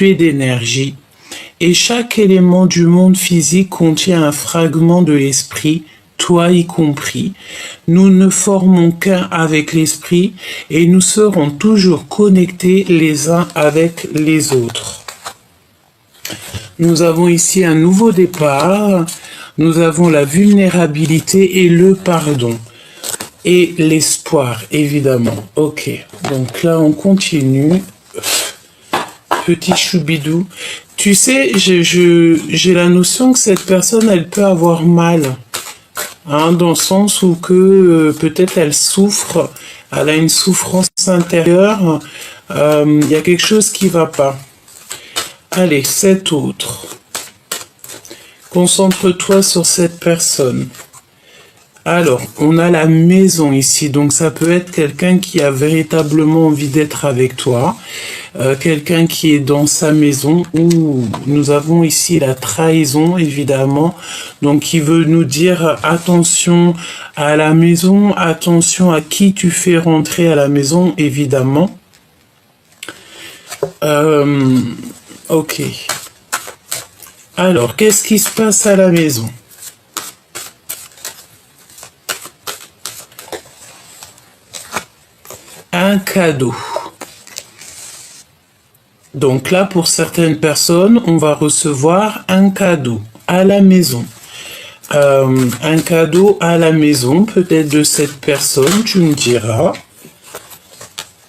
d'énergie et chaque élément du monde physique contient un fragment de l'esprit, toi y compris. Nous ne formons qu'un avec l'esprit et nous serons toujours connectés les uns avec les autres. Nous avons ici un nouveau départ, nous avons la vulnérabilité et le pardon. Et l'espoir, évidemment. Ok, donc là on continue. Petit choubidou. Tu sais, j'ai la notion que cette personne, elle peut avoir mal. Hein, dans le sens où que peut-être elle souffre, elle a une souffrance intérieure. Il y a quelque chose qui va pas. Allez, cet autre. Concentre-toi sur cette personne. Alors, on a la maison ici, donc ça peut être quelqu'un qui a véritablement envie d'être avec toi, quelqu'un qui est dans sa maison, où nous avons ici la trahison, évidemment, donc qui veut nous dire attention à la maison, attention à qui tu fais rentrer à la maison, évidemment. Ok. Alors, qu'est-ce qui se passe à la maison ? Un cadeau. Donc là, pour certaines personnes, on va recevoir un cadeau à la maison. Un cadeau à la maison, peut-être de cette personne, tu me diras.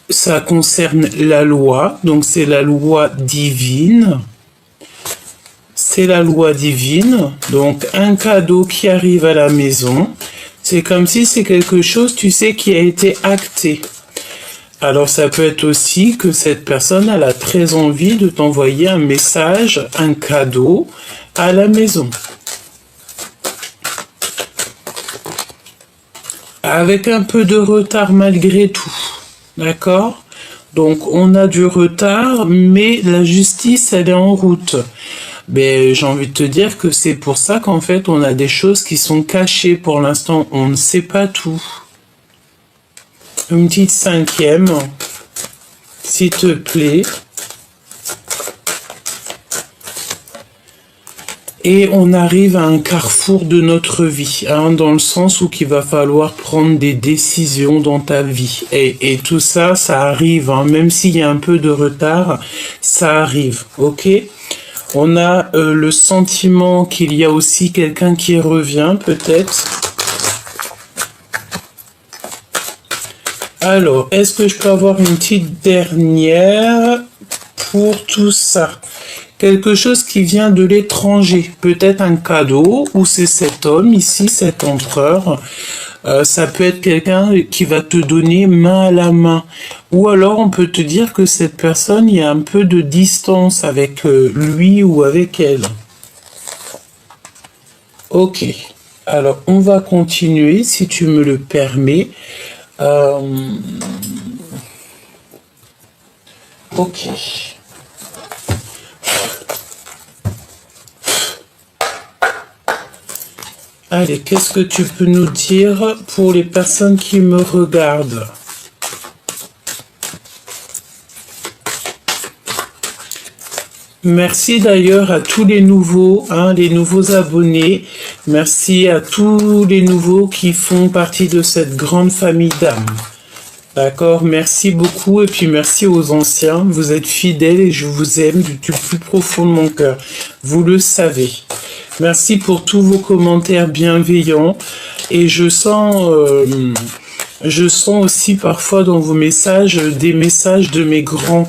Ça concerne la loi, donc c'est la loi divine. C'est la loi divine, donc un cadeau qui arrive à la maison. C'est comme si c'est quelque chose, tu sais, qui a été acté. Alors ça peut être aussi que cette personne elle a très envie de t'envoyer un message, un cadeau à la maison. Avec un peu de retard malgré tout. D'accord ? Donc on a du retard, mais la justice elle est en route. Mais j'ai envie de te dire que c'est pour ça qu'en fait on a des choses qui sont cachées pour l'instant. On ne sait pas tout. Une petite cinquième, s'il te plaît. Et on arrive à un carrefour de notre vie, hein, dans le sens où il va falloir prendre des décisions dans ta vie. Et tout ça, ça arrive, hein, même s'il y a un peu de retard, ça arrive, ok ? On a le sentiment qu'il y a aussi quelqu'un qui revient, peut-être. Alors, est-ce que je peux avoir une petite dernière pour tout ça ? Quelque chose qui vient de l'étranger, peut-être un cadeau, ou c'est cet homme ici, cet empereur. Ça peut être quelqu'un qui va te donner main à la main. Ou alors on peut te dire que cette personne, il y a un peu de distance avec lui ou avec elle. Ok, alors on va continuer si tu me le permets. Ok. Allez, qu'est-ce que tu peux nous dire pour les personnes qui me regardent ? Merci d'ailleurs à tous les nouveaux, hein, les nouveaux abonnés. Merci à tous les nouveaux qui font partie de cette grande famille d'âmes. D'accord, merci beaucoup et puis merci aux anciens. Vous êtes fidèles et je vous aime du plus profond de mon cœur. Vous le savez. Merci pour tous vos commentaires bienveillants et je sens aussi parfois dans vos messages des messages de mes grands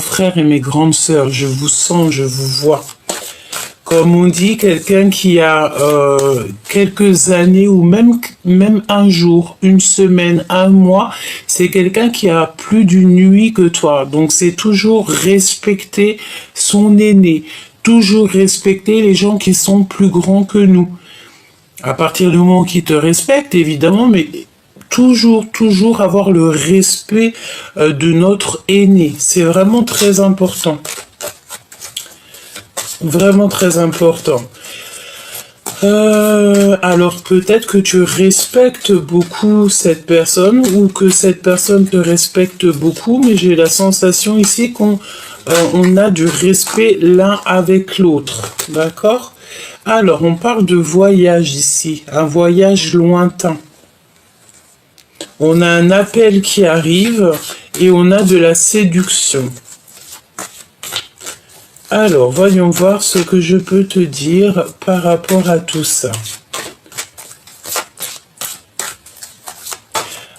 frères et mes grandes sœurs. Je vous sens, je vous vois. Comme on dit, quelqu'un qui a quelques années ou même un jour, une semaine, un mois, c'est quelqu'un qui a plus d'une nuit que toi. Donc c'est toujours respecter son aîné, toujours respecter les gens qui sont plus grands que nous. À partir du moment qu'ils te respectent, évidemment, mais toujours avoir le respect de notre aîné. C'est vraiment très important. Vraiment très important. Alors peut-être que tu respectes beaucoup cette personne ou que cette personne te respecte beaucoup, mais j'ai la sensation ici qu'on on a du respect l'un avec l'autre, d'accord? Alors on parle de voyage ici, un voyage lointain. On a un appel qui arrive et on a de la séduction. Alors, voyons voir ce que je peux te dire par rapport à tout ça.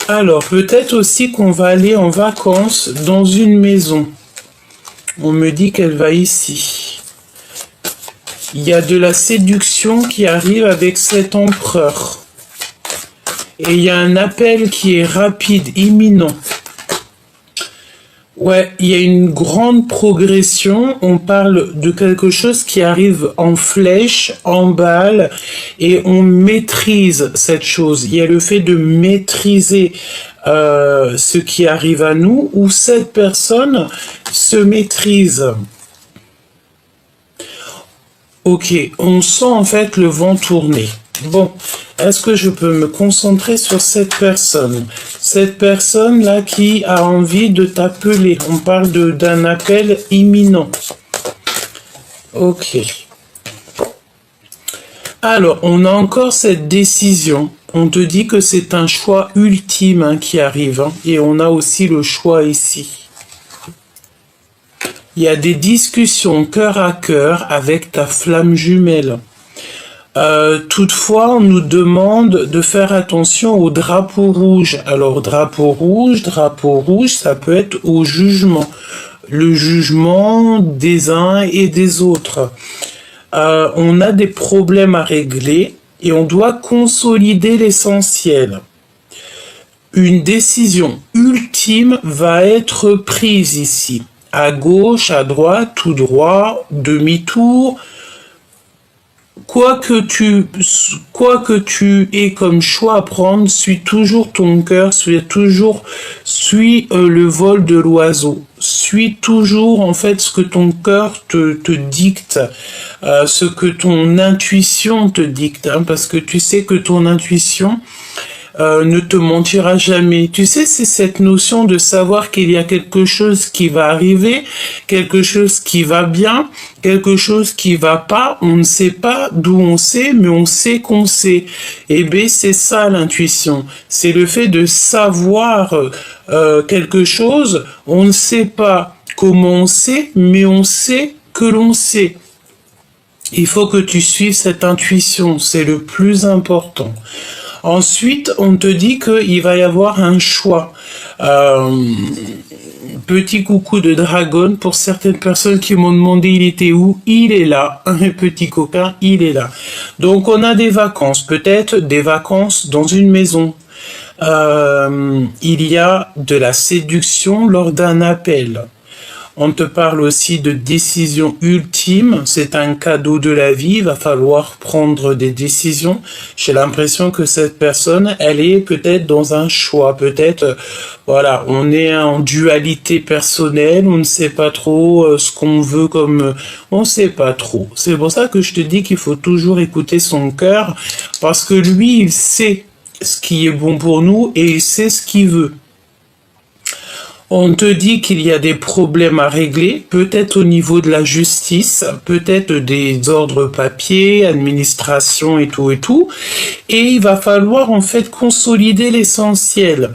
Alors, peut-être aussi qu'on va aller en vacances dans une maison. On me dit qu'elle va ici. Il y a de la séduction qui arrive avec cet empereur. Et il y a un appel qui est rapide, imminent. Ouais, il y a une grande progression. On parle de quelque chose qui arrive en flèche, en balle, et on maîtrise cette chose. Il y a le fait de maîtriser ce qui arrive à nous, où cette personne se maîtrise. Ok, on sent en fait le vent tourner. Bon, est-ce que je peux me concentrer sur cette personne? Cette personne-là qui a envie de t'appeler. On parle d'un appel imminent. Ok. Alors, on a encore cette décision. On te dit que c'est un choix ultime qui arrive. Et on a aussi le choix ici. Il y a des discussions cœur à cœur avec ta flamme jumelle. Toutefois, on nous demande de faire attention au drapeau rouge. Alors, drapeau rouge, ça peut être au jugement. Le jugement des uns et des autres. On a des problèmes à régler et on doit consolider l'essentiel. Une décision ultime va être prise ici. À gauche, à droite, tout droit, demi-tour. Quoi que tu aies comme choix à prendre, suis toujours ton cœur, suis le vol de l'oiseau. Suis toujours en fait ce que ton cœur te dicte, ce que ton intuition te dicte, parce que tu sais que ton intuition ne te mentira jamais. Tu sais, c'est cette notion de savoir qu'il y a quelque chose qui va arriver, quelque chose qui va bien, quelque chose qui va pas. On ne sait pas d'où on sait, mais on sait qu'on sait. Et bien, c'est ça l'intuition. C'est le fait de savoir quelque chose. On ne sait pas comment on sait, mais on sait que l'on sait. Il faut que tu suives cette intuition. C'est le plus important. Ensuite, on te dit qu'il va y avoir un choix. Petit coucou de dragon pour certaines personnes qui m'ont demandé il était où. Il est là, un petit coquin, il est là. Donc on a des vacances, peut-être des vacances dans une maison. Il y a de la séduction lors d'un appel. On te parle aussi de décision ultime. C'est un cadeau de la vie. Il va falloir prendre des décisions. J'ai l'impression que cette personne, elle est peut-être dans un choix. Peut-être, voilà, on est en dualité personnelle. On ne sait pas trop ce qu'on veut comme... On ne sait pas trop. C'est pour ça que je te dis qu'il faut toujours écouter son cœur. Parce que lui, il sait ce qui est bon pour nous et il sait ce qu'il veut. On te dit qu'il y a des problèmes à régler, peut-être au niveau de la justice, peut-être des ordres papiers, administration et tout. Et il va falloir en fait consolider l'essentiel.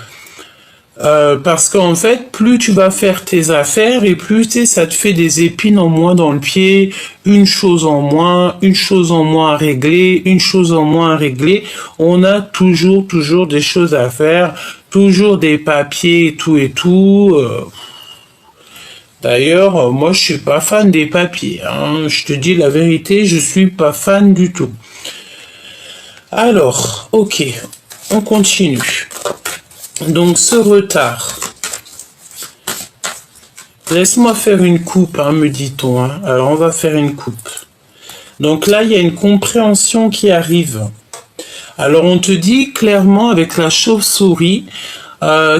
Parce qu'en fait, plus tu vas faire tes affaires et plus ça te fait des épines en moins dans le pied, une chose en moins à régler, une chose en moins à régler. On a toujours des choses à faire, toujours des papiers et tout. D'ailleurs, moi je suis pas fan des papiers. Je te dis la vérité, je suis pas fan du tout. Alors, ok, on continue. Donc ce retard, laisse-moi faire une coupe, me dit-on. Alors on va faire une coupe. Donc là, il y a une compréhension qui arrive. Alors on te dit clairement avec la chauve-souris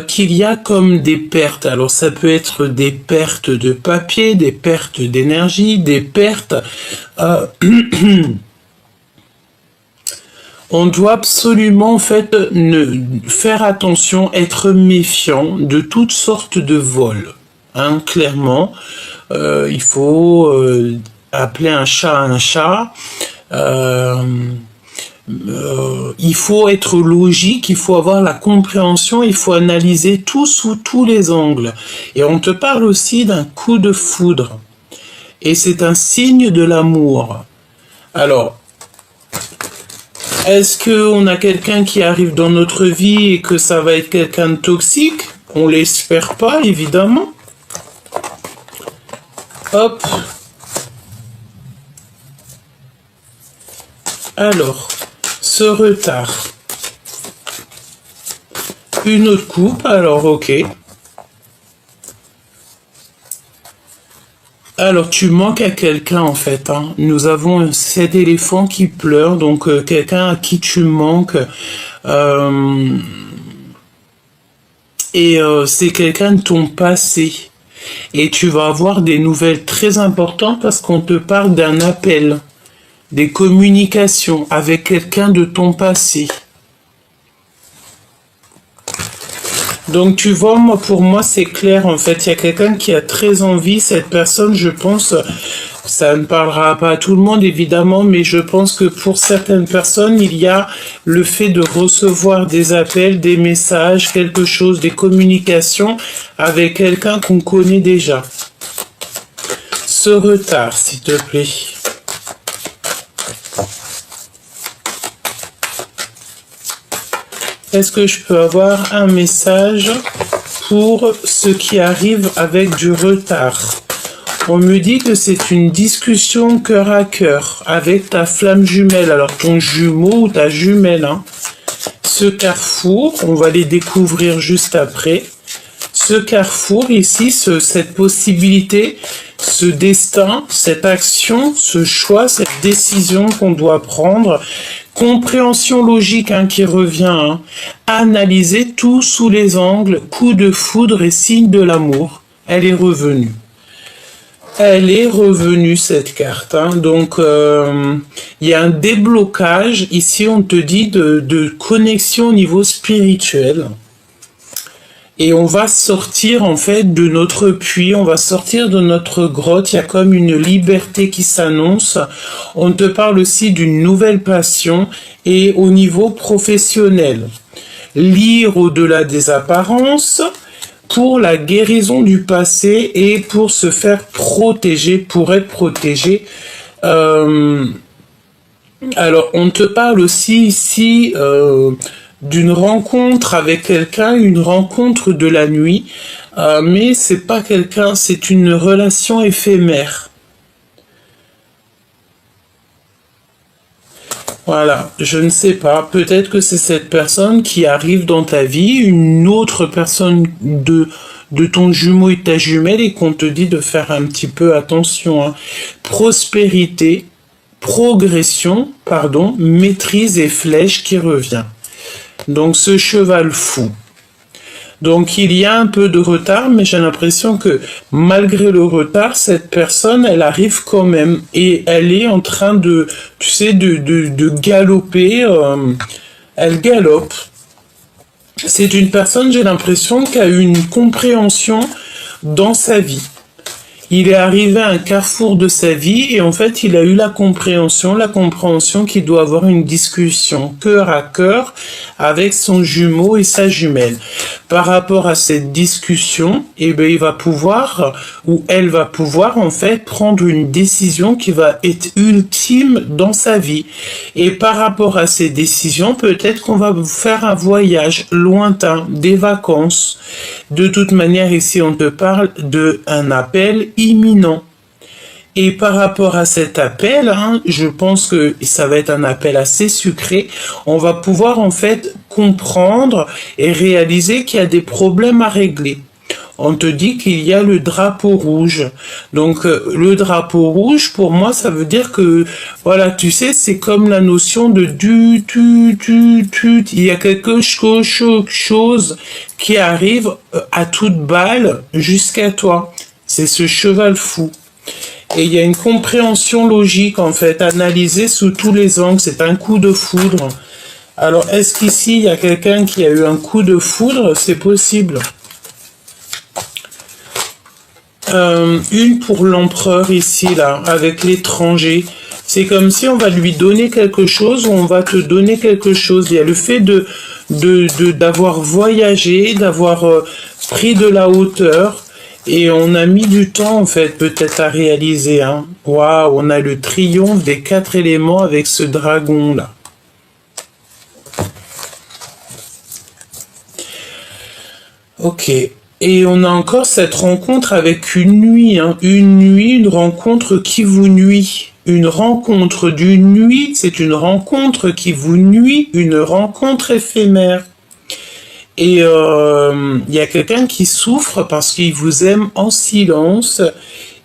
qu'il y a comme des pertes. Alors ça peut être des pertes de papier, des pertes d'énergie, des pertes... On doit absolument en fait faire attention, être méfiant de toutes sortes de vols. Hein, clairement, il faut appeler un chat un chat. Il faut être logique, il faut avoir la compréhension, il faut analyser tout sous tous les angles. Et on te parle aussi d'un coup de foudre. Et c'est un signe de l'amour. Alors, est-ce qu'on a quelqu'un qui arrive dans notre vie et que ça va être quelqu'un de toxique? On l'espère pas, évidemment. Hop. Alors, ce retard. Une autre coupe, alors ok. Alors, tu manques à quelqu'un en fait. Hein. Nous avons cet éléphant qui pleure, donc quelqu'un à qui tu manques. C'est quelqu'un de ton passé. Et tu vas avoir des nouvelles très importantes parce qu'on te parle d'un appel, des communications avec quelqu'un de ton passé. Donc tu vois, moi pour moi c'est clair en fait, il y a quelqu'un qui a très envie, cette personne je pense, ça ne parlera pas à tout le monde évidemment, mais je pense que pour certaines personnes il y a le fait de recevoir des appels, des messages, quelque chose, des communications avec quelqu'un qu'on connaît déjà. Ce retard s'il te plaît. Est-ce que je peux avoir un message pour ceux qui arrivent avec du retard? On me dit que c'est une discussion cœur à cœur avec ta flamme jumelle, alors ton jumeau ou ta jumelle. Hein. Ce carrefour, on va les découvrir juste après. Ce carrefour ici, cette possibilité, ce destin, cette action, ce choix, cette décision qu'on doit prendre, compréhension logique hein, qui revient, hein. Analyser tout sous les angles, coup de foudre et signe de l'amour. Elle est revenue. Elle est revenue cette carte. Hein. Donc il y a un déblocage. Ici on te dit de connexion au niveau spirituel. Et on va sortir en fait de notre puits, on va sortir de notre grotte, il y a comme une liberté qui s'annonce. On te parle aussi d'une nouvelle passion et au niveau professionnel. Lire au-delà des apparences pour la guérison du passé et pour se faire protéger, pour être protégé. Alors on te parle aussi ici... d'une rencontre avec quelqu'un, une rencontre de la nuit, mais c'est pas quelqu'un, c'est une relation éphémère. Voilà, je ne sais pas, peut-être que c'est cette personne qui arrive dans ta vie, une autre personne de ton jumeau et ta jumelle et qu'on te dit de faire un petit peu attention. Hein. Prospérité, progression, pardon, maîtrise et flèche qui revient. Donc ce cheval fou. Donc il y a un peu de retard, mais j'ai l'impression que malgré le retard, cette personne, elle arrive quand même. Et elle est en train de, tu sais, de galoper. Elle galope. C'est une personne, j'ai l'impression, qui a eu une compréhension dans sa vie. Il est arrivé à un carrefour de sa vie et en fait, il a eu la compréhension qu'il doit avoir une discussion cœur à cœur avec son jumeau et sa jumelle. Par rapport à cette discussion, eh bien, il va pouvoir, ou elle va pouvoir, en fait, prendre une décision qui va être ultime dans sa vie. Et par rapport à ces décisions, peut-être qu'on va faire un voyage lointain, des vacances. De toute manière, ici, on te parle d'un appel imminent. Et par rapport à cet appel, hein, je pense que ça va être un appel assez sucré. On va pouvoir en fait comprendre et réaliser qu'il y a des problèmes à régler. On te dit qu'il y a le drapeau rouge. Donc le drapeau rouge, pour moi, ça veut dire que, voilà, tu sais, c'est comme la notion de il y a quelque chose qui arrive à toute balle jusqu'à toi. C'est ce cheval fou. Et il y a une compréhension logique, en fait, analysée sous tous les angles. C'est un coup de foudre. Alors, est-ce qu'ici, il y a quelqu'un qui a eu un coup de foudre? C'est possible. Une pour l'empereur ici, là, avec l'étranger. C'est comme si on va lui donner quelque chose ou on va te donner quelque chose. Il y a le fait d'avoir voyagé, d'avoir pris de la hauteur. Et on a mis du temps, en fait, peut-être à réaliser. Hein. Waouh, on a le triomphe des 4 éléments avec ce dragon-là. Ok. Et on a encore cette rencontre avec une nuit. Hein. Une nuit, une rencontre qui vous nuit. Une rencontre d'une nuit, c'est une rencontre qui vous nuit, une rencontre éphémère. Et y a quelqu'un qui souffre parce qu'il vous aime en silence.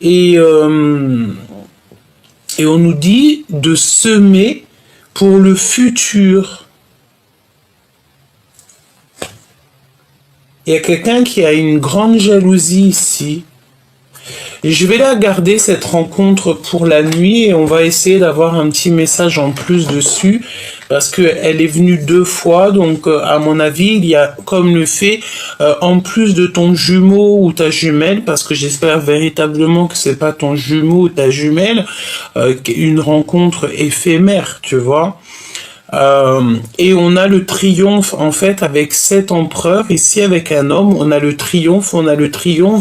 Et on nous dit de semer pour le futur. Il y a quelqu'un qui a une grande jalousie ici. Et je vais la garder, cette rencontre, pour la nuit, et on va essayer d'avoir un petit message en plus dessus, parce qu'elle est venue 2 fois, donc à mon avis, il y a comme le fait, en plus de ton jumeau ou ta jumelle, parce que j'espère véritablement que c'est pas ton jumeau ou ta jumelle, une rencontre éphémère, tu vois. Et on a le triomphe en fait avec cet empereur, ici avec un homme, on a le triomphe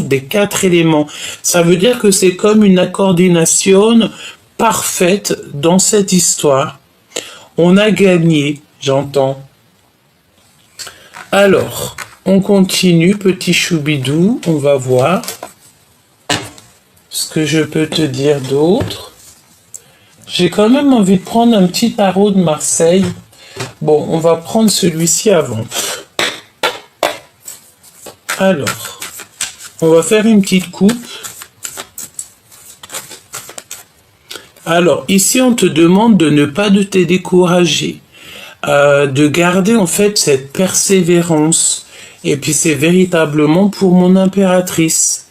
des 4 éléments. Ça veut dire que c'est comme une coordination parfaite dans cette histoire. On a gagné, j'entends. Alors, on continue, petit choubidou, on va voir ce que je peux te dire d'autre. J'ai quand même envie de prendre un petit tarot de Marseille. Bon, on va prendre celui-ci avant. Alors, on va faire une petite coupe. Alors, ici, on te demande de ne pas te décourager, de garder en fait cette persévérance. Et puis, c'est véritablement pour mon impératrice.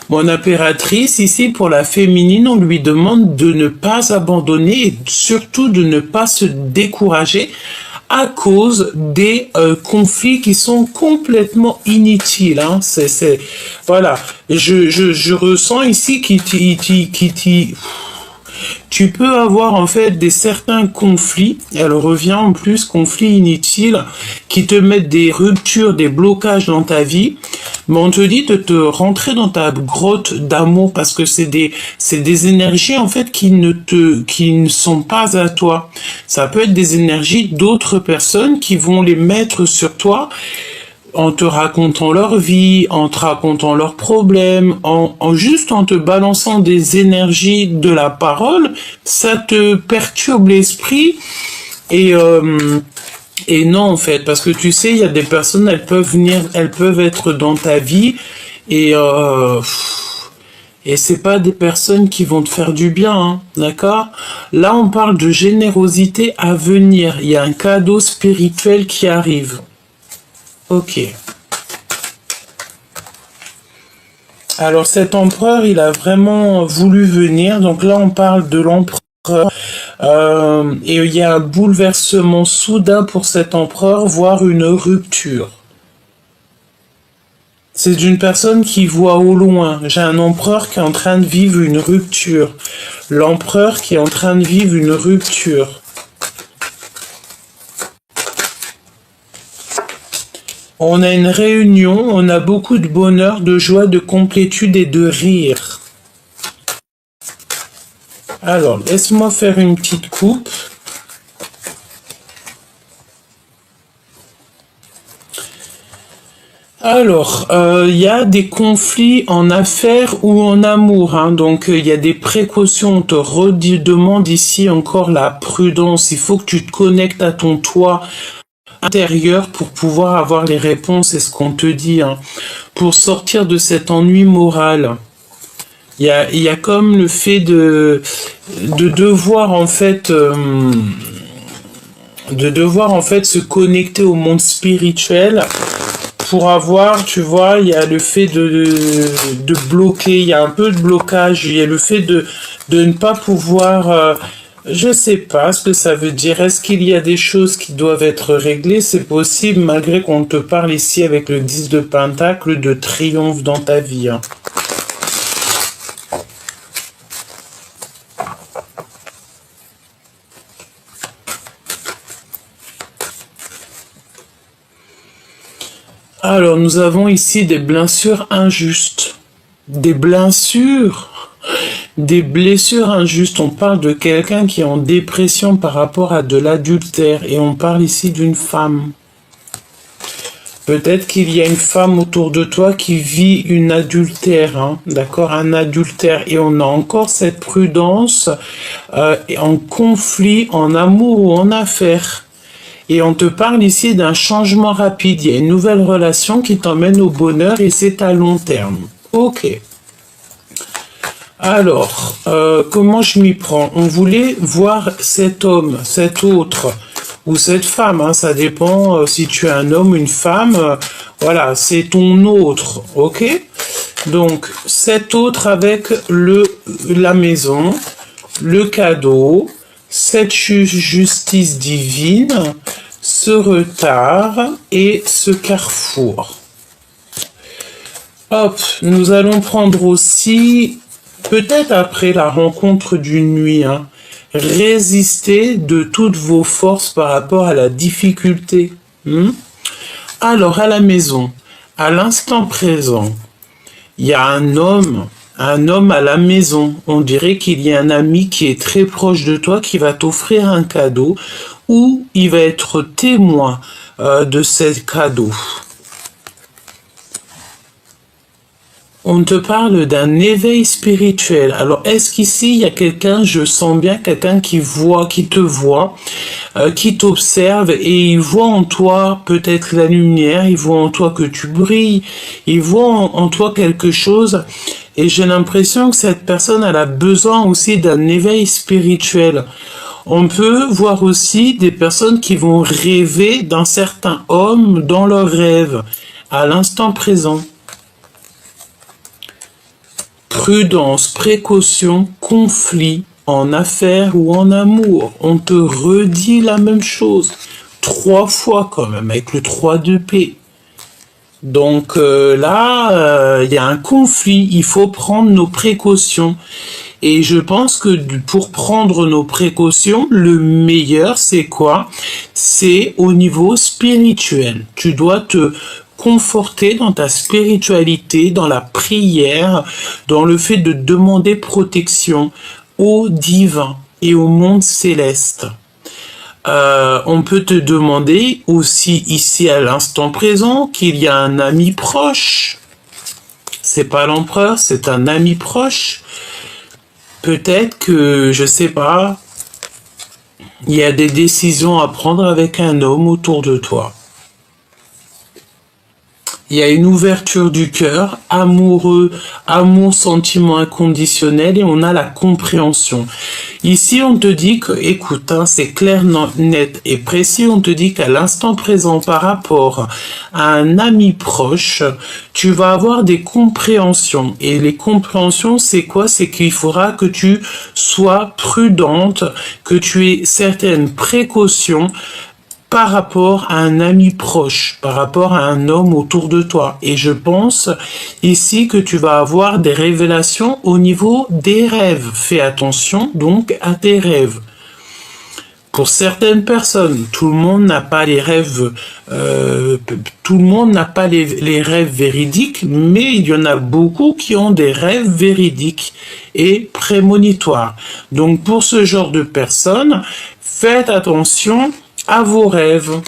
Mon impératrice, ici, pour la féminine, on lui demande de ne pas abandonner et surtout de ne pas se décourager à cause des conflits qui sont complètement inutiles. Hein. Voilà. Je ressens ici tu peux avoir en fait certains conflits, elle revient en plus, conflits inutiles, qui te mettent des ruptures, des blocages dans ta vie, mais on te dit de te rentrer dans ta grotte d'amour parce que c'est des énergies en fait qui ne sont pas à toi. Ça peut être des énergies d'autres personnes qui vont les mettre sur toi en te racontant leur vie, en te racontant leurs problèmes, juste en te balançant des énergies de la parole, ça te perturbe l'esprit et non en fait, parce que tu sais, il y a des personnes, elles peuvent être dans ta vie et c'est pas des personnes qui vont te faire du bien, hein, d'accord? Là, on parle de générosité à venir. Il y a un cadeau spirituel qui arrive. Ok. Alors cet empereur, il a vraiment voulu venir. Donc là, on parle de l'empereur. Et il y a un bouleversement soudain pour cet empereur, voire une rupture. C'est une personne qui voit au loin. J'ai un empereur qui est en train de vivre une rupture. L'empereur qui est en train de vivre une rupture. On a une réunion, on a beaucoup de bonheur, de joie, de complétude et de rire. Alors, laisse-moi faire une petite coupe. Alors, il y a des conflits en affaires ou en amour, hein, donc il y a des précautions. On te redemande ici encore la prudence. Il faut que tu te connectes à ton toit intérieur pour pouvoir avoir les réponses, c'est ce qu'on te dit, hein, pour sortir de cet ennui moral. Il y a comme le fait de devoir en fait se connecter au monde spirituel pour avoir, tu vois, il y a le fait de bloquer, il y a un peu de blocage, il y a le fait de ne pas pouvoir Je sais pas ce que ça veut dire. Est-ce qu'il y a des choses qui doivent être réglées? C'est possible, malgré qu'on te parle ici avec le 10 de Pentacle de triomphe dans ta vie, hein. Alors, nous avons ici des blessures injustes. Des blessures, des blessures injustes. On parle de quelqu'un qui est en dépression par rapport à de l'adultère. Et on parle ici d'une femme. Peut-être qu'il y a une femme autour de toi qui vit une adultère, hein, d'accord, un adultère. Et on a encore cette prudence en conflit, en amour ou en affaires. Et on te parle ici d'un changement rapide. Il y a une nouvelle relation qui t'emmène au bonheur et c'est à long terme. Ok. Alors, comment je m'y prends? On voulait voir cet homme, cet autre, ou cette femme, hein, ça dépend si tu es un homme ou une femme. Voilà, c'est ton autre, ok? Donc, cet autre avec la maison, le cadeau, cette justice divine, ce retard et ce carrefour. Hop, nous allons prendre aussi, peut-être après la rencontre d'une nuit, hein, résister de toutes vos forces par rapport à la difficulté. Alors, à la maison, à l'instant présent, il y a un homme à la maison. On dirait qu'il y a un ami qui est très proche de toi qui va t'offrir un cadeau ou il va être témoin de ce cadeau. On te parle d'un éveil spirituel. Alors, est-ce qu'ici, il y a quelqu'un, je sens bien quelqu'un qui te voit, qui t'observe et il voit en toi peut-être la lumière, il voit en toi que tu brilles, il voit en toi quelque chose. Et j'ai l'impression que cette personne, elle a besoin aussi d'un éveil spirituel. On peut voir aussi des personnes qui vont rêver d'un certain homme dans leurs rêves, à l'instant présent. Prudence, précaution, conflit, en affaires ou en amour. On te redit la même chose. 3 fois quand même, avec le 3 de paix. Donc là, il y a un conflit. Il faut prendre nos précautions. Et je pense que pour prendre nos précautions, le meilleur, c'est quoi? C'est au niveau spirituel. Tu dois te conforter dans ta spiritualité, dans la prière, dans le fait de demander protection au divin et au monde céleste. On peut te demander aussi ici à l'instant présent qu'il y a un ami proche. C'est pas l'empereur, c'est un ami proche. Peut-être que, je sais pas, il y a des décisions à prendre avec un homme autour de toi. Il y a une ouverture du cœur, amoureux, amour, sentiment inconditionnel, et on a la compréhension. Ici, on te dit que, écoute, hein, c'est clair, net et précis, on te dit qu'à l'instant présent, par rapport à un ami proche, tu vas avoir des compréhensions. Et les compréhensions, c'est quoi? C'est qu'il faudra que tu sois prudente, que tu aies certaines précautions, par rapport à un ami proche, par rapport à un homme autour de toi. Et je pense ici que tu vas avoir des révélations au niveau des rêves. Fais attention donc à tes rêves. Pour certaines personnes, tout le monde n'a pas les rêves, tout le monde n'a pas les rêves véridiques, mais il y en a beaucoup qui ont des rêves véridiques et prémonitoires. Donc pour ce genre de personnes, faites attention à vos rêves.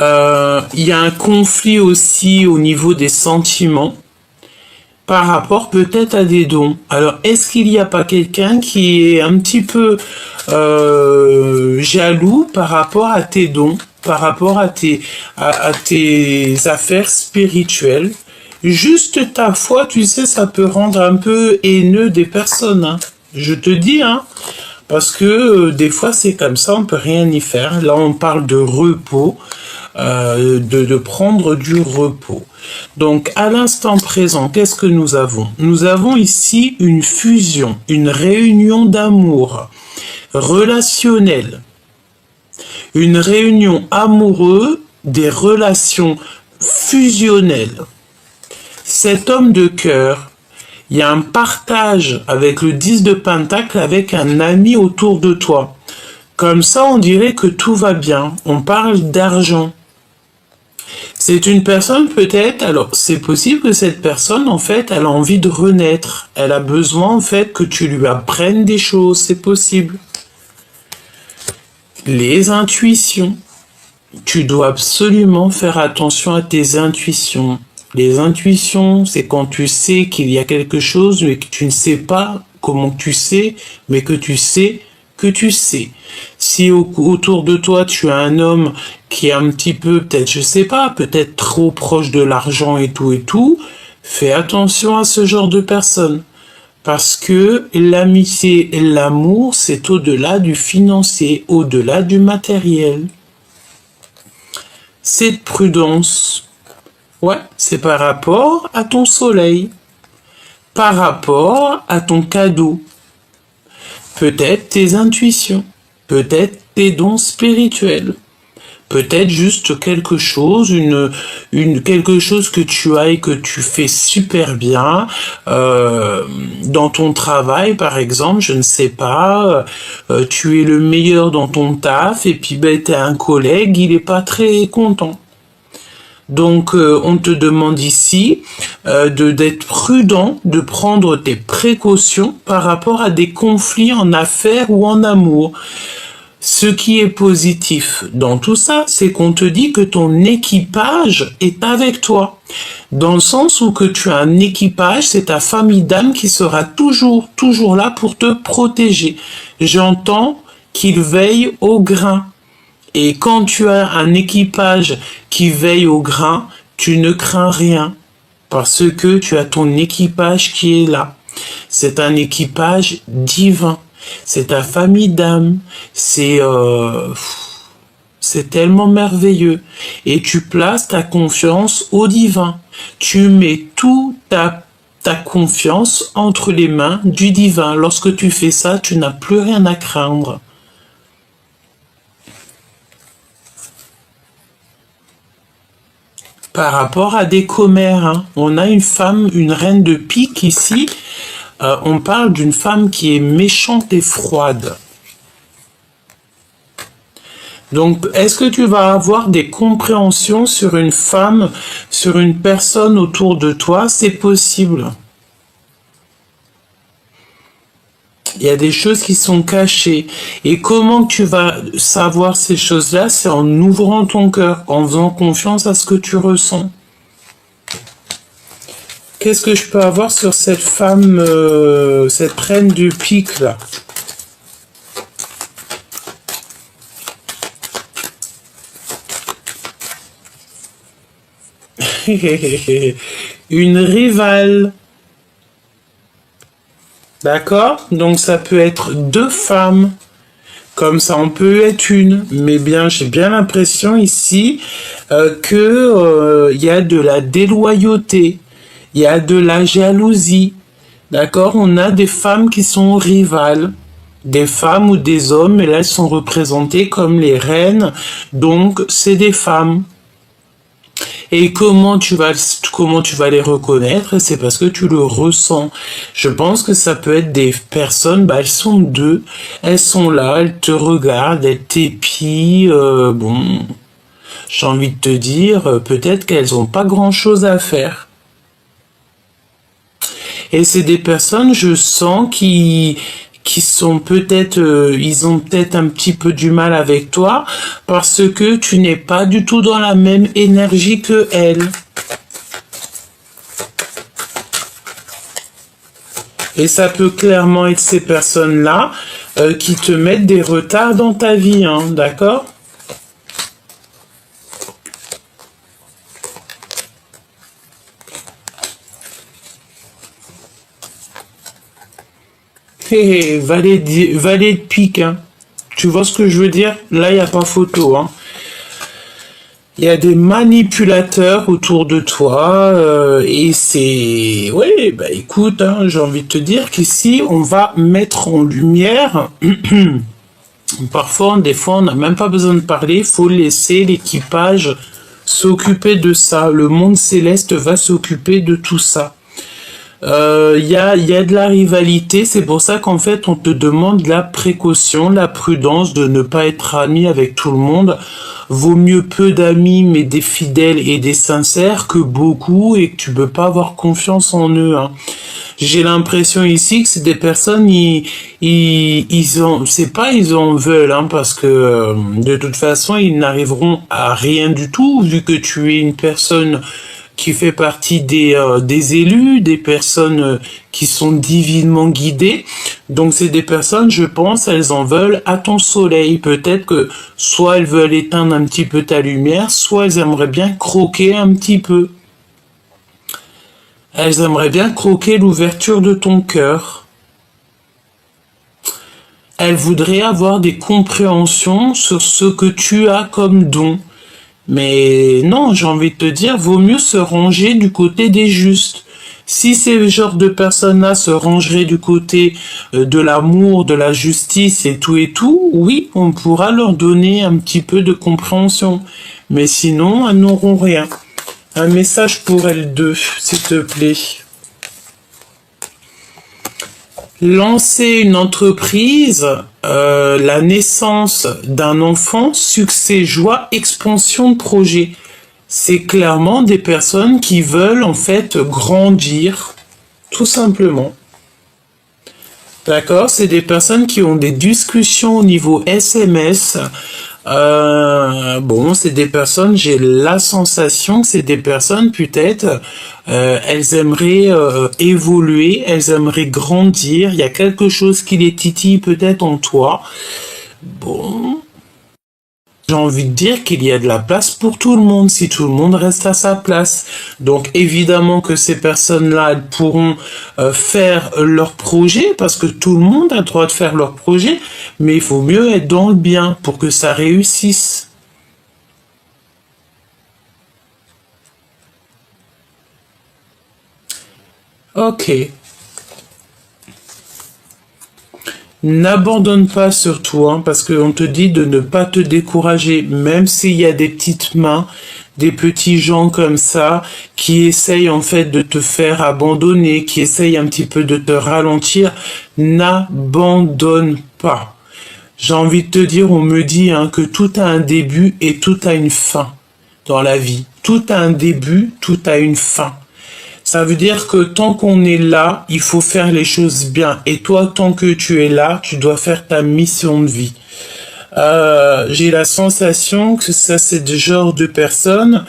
Il y a un conflit aussi au niveau des sentiments par rapport peut-être à des dons. Alors, est-ce qu'il n'y a pas quelqu'un qui est un petit peu jaloux par rapport à tes dons, par rapport à tes affaires spirituelles? Juste ta foi, tu sais, ça peut rendre un peu haineux des personnes, hein. Je te dis, hein, parce que des fois c'est comme ça, on peut rien y faire. Là, on parle de repos. de prendre du repos. Donc, à l'instant présent, qu'est-ce que nous avons? Nous avons ici une fusion, une réunion d'amour relationnelle, une réunion amoureuse, des relations fusionnelles. Cet homme de cœur, il y a un partage avec le 10 de Pentacle, avec un ami autour de toi. Comme ça, on dirait que tout va bien. On parle d'argent. C'est une personne peut-être, alors c'est possible que cette personne, en fait, elle a envie de renaître. Elle a besoin, en fait, que tu lui apprennes des choses. C'est possible. Les intuitions. Tu dois absolument faire attention à tes intuitions. Les intuitions, c'est quand tu sais qu'il y a quelque chose, mais que tu ne sais pas comment tu sais, mais que tu sais que tu sais. Si autour de toi, tu as un homme qui est un petit peu, peut-être, je sais pas, peut-être trop proche de l'argent et tout, fais attention à ce genre de personnes. Parce que l'amitié et l'amour, c'est au-delà du financier, au-delà du matériel. Cette prudence, ouais, c'est par rapport à ton soleil, par rapport à ton cadeau, peut-être tes intuitions, peut-être tes dons spirituels, peut-être juste quelque chose, quelque chose que tu as et que tu fais super bien dans ton travail, par exemple, je ne sais pas, tu es le meilleur dans ton taf et puis ben, tu as un collègue, il est pas très content. Donc, on te demande ici d'être prudent, de prendre tes précautions par rapport à des conflits en affaires ou en amour. Ce qui est positif dans tout ça, c'est qu'on te dit que ton équipage est avec toi. Dans le sens où que tu as un équipage, c'est ta famille d'âme qui sera toujours là pour te protéger. J'entends qu'il veille au grain. Et quand tu as un équipage qui veille au grain, tu ne crains rien. Parce que tu as ton équipage qui est là. C'est un équipage divin. C'est ta famille d'âme. C'est tellement merveilleux. Et tu places ta confiance au divin. Tu mets toute ta confiance entre les mains du divin. Lorsque tu fais ça, tu n'as plus rien à craindre. Par rapport à des commères, hein, on a une femme, une reine de pique ici. On parle d'une femme qui est méchante et froide. Donc, est-ce que tu vas avoir des compréhensions sur une femme, sur une personne autour de toi? C'est possible. Il y a des choses qui sont cachées. Et comment tu vas savoir ces choses-là? C'est en ouvrant ton cœur, en faisant confiance à ce que tu ressens. Qu'est-ce que je peux avoir sur cette femme, cette reine du pique là? Une rivale. D'accord? Donc ça peut être deux femmes. Comme ça, on peut être une. Mais bien, j'ai bien l'impression ici que y a de la déloyauté. Il y a de la jalousie. D'accord? On a des femmes qui sont rivales. Des femmes ou des hommes, et là, elles sont représentées comme les reines. Donc, c'est des femmes. Et comment tu vas les reconnaître? C'est parce que tu le ressens. Je pense que ça peut être des personnes, elles sont deux, elles sont là, elles te regardent, elles t'épient, bon, j'ai envie de te dire, peut-être qu'elles n'ont pas grand-chose à faire. Et c'est des personnes, je sens, qui sont peut-être, ils ont peut-être un petit peu du mal avec toi parce que tu n'es pas du tout dans la même énergie que elles. Et ça peut clairement être ces personnes-là qui te mettent des retards dans ta vie, hein, d'accord ? Hey, valet de pique, hein. Tu vois ce que je veux dire? Là, il n'y a pas photo, hein. Il y a des manipulateurs autour de toi et c'est... Oui, bah écoute, hein, j'ai envie de te dire qu'ici, on va mettre en lumière... Parfois, des fois, on n'a même pas besoin de parler, il faut laisser l'équipage s'occuper de ça. Le monde céleste va s'occuper de tout ça. Y a de la rivalité, c'est pour ça qu'en fait on te demande la précaution, la prudence de ne pas être ami avec tout le monde. Vaut mieux peu d'amis mais des fidèles et des sincères que beaucoup et que tu peux pas avoir confiance en eux. Hein. J'ai l'impression ici que c'est des personnes, c'est pas ils en veulent, hein, parce que de toute façon ils n'arriveront à rien du tout vu que tu es une personne qui fait partie des élus, des personnes qui sont divinement guidées. Donc c'est des personnes, je pense, elles en veulent à ton soleil. Peut-être que soit elles veulent éteindre un petit peu ta lumière, soit elles aimeraient bien croquer un petit peu. Elles aimeraient bien croquer l'ouverture de ton cœur. Elles voudraient avoir des compréhensions sur ce que tu as comme don. Mais non, j'ai envie de te dire, vaut mieux se ranger du côté des justes. Si ces genres de personnes-là se rangeraient du côté de l'amour, de la justice et tout, oui, on pourra leur donner un petit peu de compréhension. Mais sinon, elles n'auront rien. Un message pour elles deux, s'il te plaît. Lancer une entreprise, la naissance d'un enfant, succès, joie, expansion de projet. C'est clairement des personnes qui veulent en fait grandir, tout simplement. D'accord? C'est des personnes qui ont des discussions au niveau SMS. Bon, c'est des personnes, j'ai la sensation que c'est des personnes peut-être, elles aimeraient évoluer, elles aimeraient grandir, il y a quelque chose qui les titille peut-être en toi. Bon, j'ai envie de dire qu'il y a de la place pour tout le monde si tout le monde reste à sa place. Donc évidemment que ces personnes-là, elles pourront faire leur projet parce que tout le monde a le droit de faire leur projet, mais il faut mieux être dans le bien pour que ça réussisse. Ok. N'abandonne pas surtout, hein, parce qu'on te dit de ne pas te décourager, même s'il y a des petites mains, des petits gens comme ça, qui essayent en fait de te faire abandonner, qui essayent un petit peu de te ralentir, n'abandonne pas. J'ai envie de te dire, on me dit hein, que tout a un début et tout a une fin dans la vie. Tout a un début, tout a une fin. Ça veut dire que tant qu'on est là, il faut faire les choses bien. Et toi, tant que tu es là, tu dois faire ta mission de vie. J'ai la sensation que ça, c'est le genre de personnes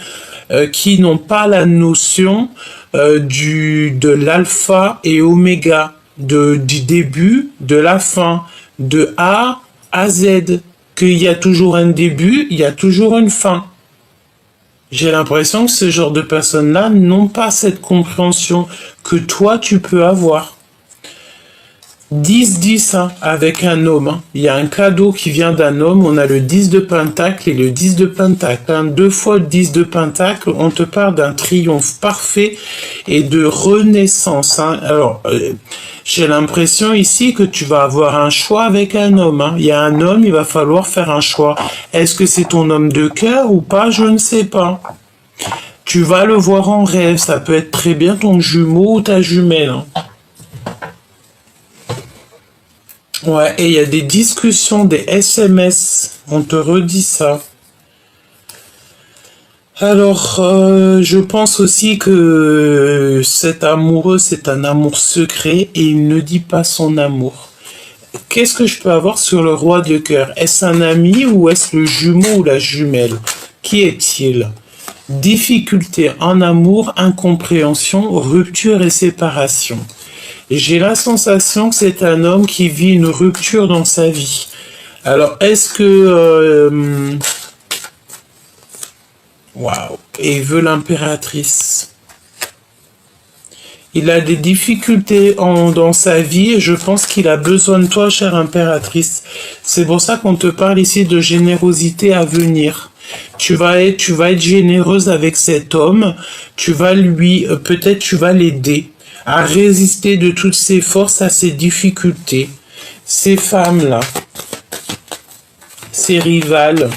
qui n'ont pas la notion de l'alpha et oméga, du début, de la fin, de A à Z. Qu'il y a toujours un début, il y a toujours une fin. J'ai l'impression que ce genre de personnes-là n'ont pas cette compréhension que toi, tu peux avoir. 10-10 hein, avec un homme. Hein. Il y a un cadeau qui vient d'un homme. On a le 10 de pentacle et le 10 de pentacle. Hein. 2 fois le 10 de pentacle, on te parle d'un triomphe parfait et de renaissance. Hein. Alors, j'ai l'impression ici que tu vas avoir un choix avec un homme. Hein. Il y a un homme, il va falloir faire un choix. Est-ce que c'est ton homme de cœur ou pas? Je ne sais pas. Tu vas le voir en rêve. Ça peut être très bien ton jumeau ou ta jumelle. Hein. Ouais, et il y a des discussions, des SMS. On te redit ça. Alors, je pense aussi que cet amoureux, c'est un amour secret et il ne dit pas son amour. Qu'est-ce que je peux avoir sur le roi de cœur? Est-ce un ami ou est-ce le jumeau ou la jumelle? Qui est-il? Difficulté en amour, incompréhension, rupture et séparation. Et j'ai la sensation que c'est un homme qui vit une rupture dans sa vie. Alors, est-ce que... Waouh. Et il veut l'impératrice. Il a des difficultés dans sa vie et je pense qu'il a besoin de toi, chère impératrice. C'est pour ça qu'on te parle ici de générosité à venir. Tu vas être généreuse avec cet homme. Tu vas peut-être tu vas l'aider à résister de toutes ses forces à ses difficultés. Ces femmes-là, ces rivales,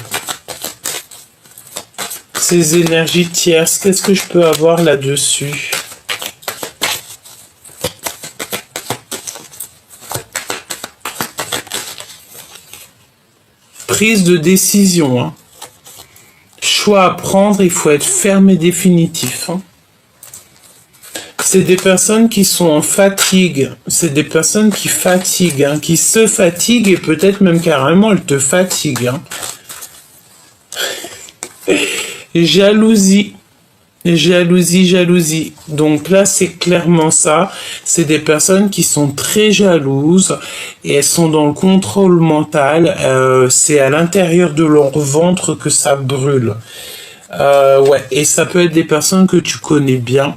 ces énergies tierces, qu'est-ce que je peux avoir là-dessus? Prise de décision, hein. Choix à prendre, il faut être ferme et définitif, hein. C'est des personnes qui sont en fatigue, c'est des personnes qui fatiguent, hein, qui se fatiguent et peut-être même carrément elles te fatiguent, hein. Jalousie. Jalousie, jalousie. Donc là, c'est clairement ça. C'est des personnes qui sont très jalouses et elles sont dans le contrôle mental. C'est à l'intérieur de leur ventre que ça brûle. Ouais, et ça peut être des personnes que tu connais bien.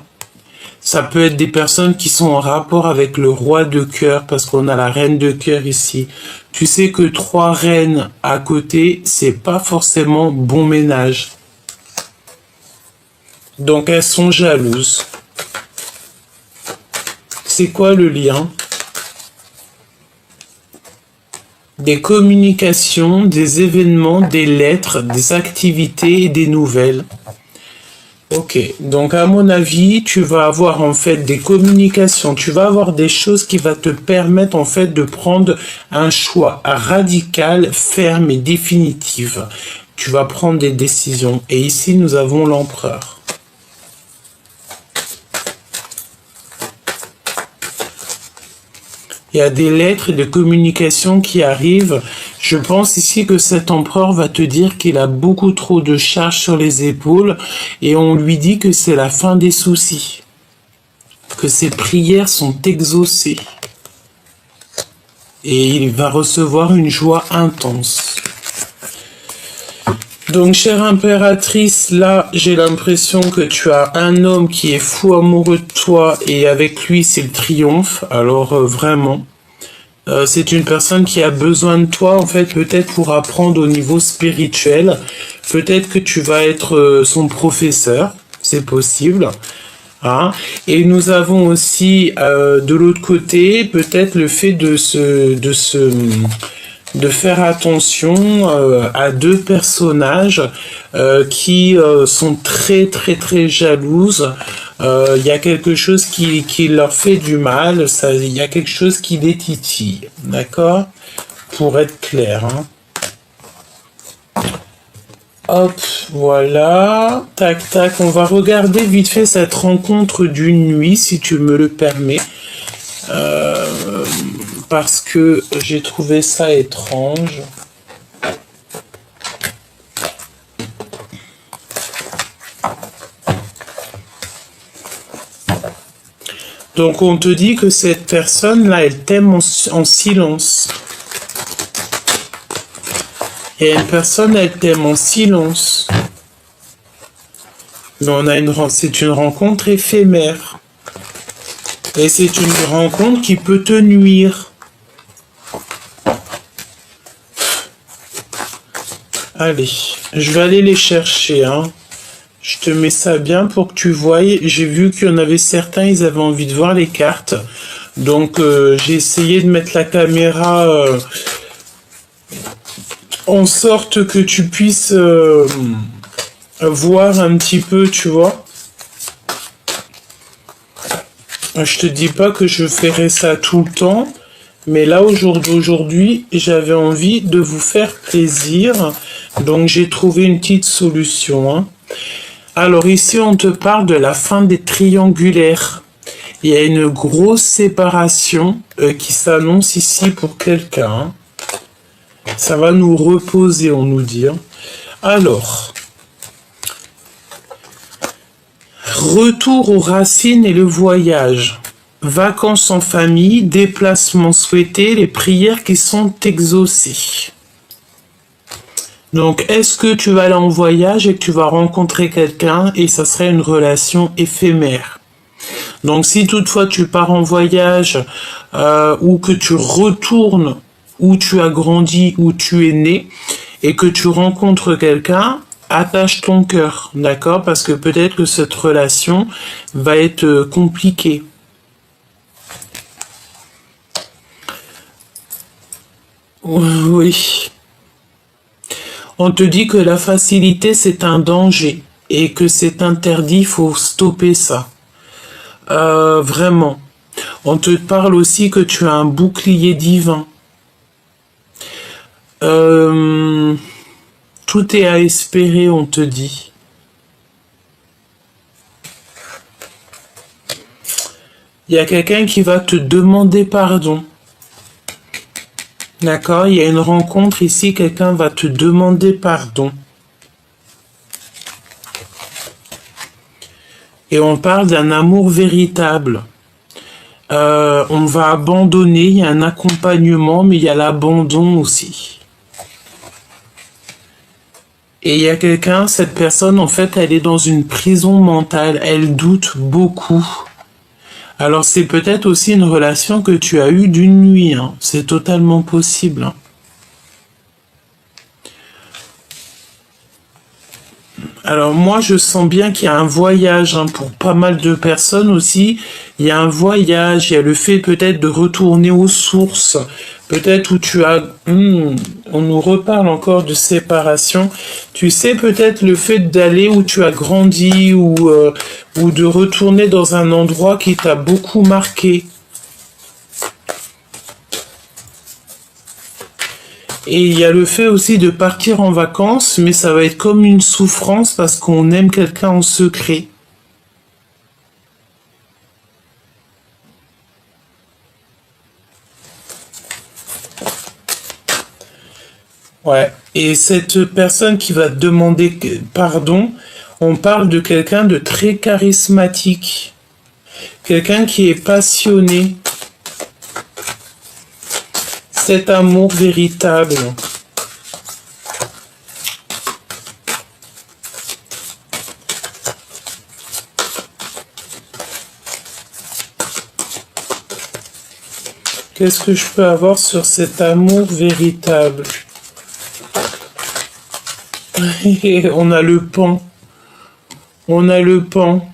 Ça peut être des personnes qui sont en rapport avec le roi de cœur, parce qu'on a la reine de cœur ici. Tu sais que 3 reines à côté, c'est pas forcément bon ménage. Donc elles sont jalouses. C'est quoi le lien? Des communications, des événements, des lettres, des activités et des nouvelles. Ok, donc à mon avis, tu vas avoir en fait des communications, tu vas avoir des choses qui vont te permettre en fait de prendre un choix radical, ferme et définitif. Tu vas prendre des décisions. Et ici, nous avons l'empereur. Il y a des lettres et des communications qui arrivent. Je pense ici que cet empereur va te dire qu'il a beaucoup trop de charges sur les épaules et on lui dit que c'est la fin des soucis, que ses prières sont exaucées et il va recevoir une joie intense. Donc, chère impératrice, là, j'ai l'impression que tu as un homme qui est fou amoureux de toi et avec lui, c'est le triomphe. Alors, vraiment, c'est une personne qui a besoin de toi, en fait, peut-être pour apprendre au niveau spirituel. Peut-être que tu vas être son professeur, c'est possible. Hein. Et nous avons aussi, de l'autre côté, peut-être le fait de faire attention à 2 personnages qui sont très très très jalouses. Il y a quelque chose qui leur fait du mal, il y a quelque chose qui les titille, d'accord? Pour être clair. Hein. Hop, voilà. Tac, tac. On va regarder vite fait cette rencontre d'une nuit, si tu me le permets. Parce que j'ai trouvé ça étrange. Donc on te dit que cette personne-là, elle t'aime en silence. Et une personne, elle t'aime en silence. Mais c'est une rencontre éphémère. Et c'est une rencontre qui peut te nuire. Allez, je vais aller les chercher, hein. Je te mets ça bien pour que tu voies. J'ai vu qu'il y en avait certains, ils avaient envie de voir les cartes. Donc, j'ai essayé de mettre la caméra en sorte que tu puisses voir un petit peu, tu vois. Je te dis pas que je ferai ça tout le temps. Mais là, aujourd'hui, j'avais envie de vous faire plaisir. Donc, j'ai trouvé une petite solution. Hein. Alors, ici, on te parle de la fin des triangulaires. Il y a une grosse séparation qui s'annonce ici pour quelqu'un. Hein. Ça va nous reposer, on nous dit. Hein. Alors, retour aux racines et le voyage. Vacances en famille, déplacements souhaités, les prières qui sont exaucées. Donc, est-ce que tu vas aller en voyage et que tu vas rencontrer quelqu'un et ça serait une relation éphémère? Donc, si toutefois tu pars en voyage ou que tu retournes où tu as grandi, où tu es né et que tu rencontres quelqu'un, attache ton cœur, d'accord? Parce que peut-être que cette relation va être compliquée. Oui. On te dit que la facilité, c'est un danger et que c'est interdit, il faut stopper ça. Vraiment. On te parle aussi que tu as un bouclier divin. Tout est à espérer, on te dit. Il y a quelqu'un qui va te demander pardon. D'accord? Il y a une rencontre ici, quelqu'un va te demander pardon. Et on parle d'un amour véritable. On va abandonner, il y a un accompagnement, mais il y a l'abandon aussi. Et il y a quelqu'un, cette personne, en fait, elle est dans une prison mentale, elle doute beaucoup. Alors c'est peut-être aussi une relation que tu as eue d'une nuit, hein. C'est totalement possible, hein. Alors moi je sens bien qu'il y a un voyage, hein, pour pas mal de personnes aussi. Il y a un voyage, il y a le fait peut-être de retourner aux sources, peut-être où tu as... on nous reparle encore de séparation. Tu sais peut-être le fait d'aller où tu as grandi ou de retourner dans un endroit qui t'a beaucoup marqué. Et il y a le fait aussi de partir en vacances, mais ça va être comme une souffrance parce qu'on aime quelqu'un en secret. Ouais. Et cette personne qui va te demander pardon, on parle de quelqu'un de très charismatique. Quelqu'un qui est passionné. Cet amour véritable. Qu'est-ce que je peux avoir sur cet amour véritable? On a le pan. On a le pan.